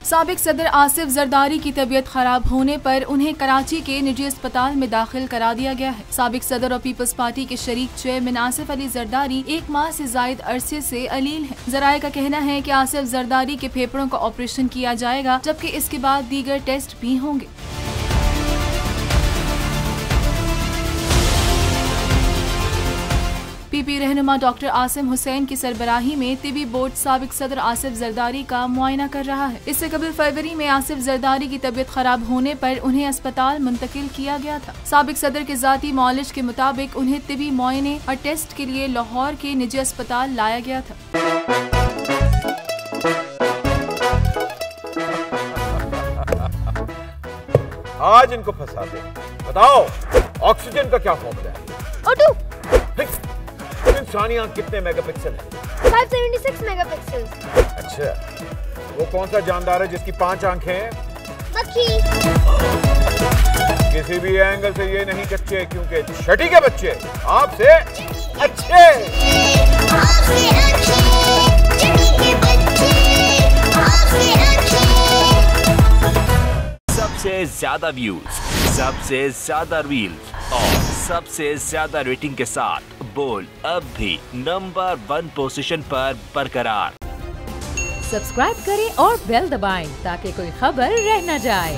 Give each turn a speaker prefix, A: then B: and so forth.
A: साबिक सदर आसिफ जरदारी की तबीयत खराब होने पर उन्हें कराची के निजी अस्पताल में दाखिल करा दिया गया है। साबिक सदर और पीपल्स पार्टी के शरीक चेयरमैन आसिफ अली जरदारी 1 माह से जायद अरसे से अलील हैं। जराये का कहना है कि आसिफ जरदारी के फेफड़ों का ऑपरेशन किया जाएगा, जबकि इसके बाद दीगर टेस्ट भी होंगे। पीपी रहनुमा डॉक्टर आसिम हुसैन की सरबराही में तिबी बोर्ड साबिक सदर आसिफ जरदारी का मुआयना कर रहा है। इससे कबल फरवरी में आसिफ जरदारी की तबीयत खराब होने पर उन्हें अस्पताल मुंतकिल किया गया था। साबिक सदर के जाती मौलिज के मुताबिक उन्हें तिबी मुआयने और टेस्ट के लिए लाहौर के निजी अस्पताल लाया गया था।
B: आज इनको फंसा दे। बताओ ऑक्सीजन का क्या फॉर्मूला है? इंसानी आंख कितने मेगापिक्सल है?
C: 576 मेगापिक्सल।
B: अच्छा, वो कौन सा जानदार है जिसकी 5 आंखें हैं?
C: मक्खी।
B: किसी भी एंगल से ये नहीं कच्चे, क्योंकि छठी के बच्चे आपसे अच्छे।
D: सबसे ज्यादा व्यूज, सबसे ज्यादा रील्स और सबसे ज्यादा रेटिंग के साथ बोल अब भी नंबर 1 पोजीशन पर बरकरार।
E: सब्सक्राइब करें और बेल दबाएं ताकि कोई खबर रह न जाए।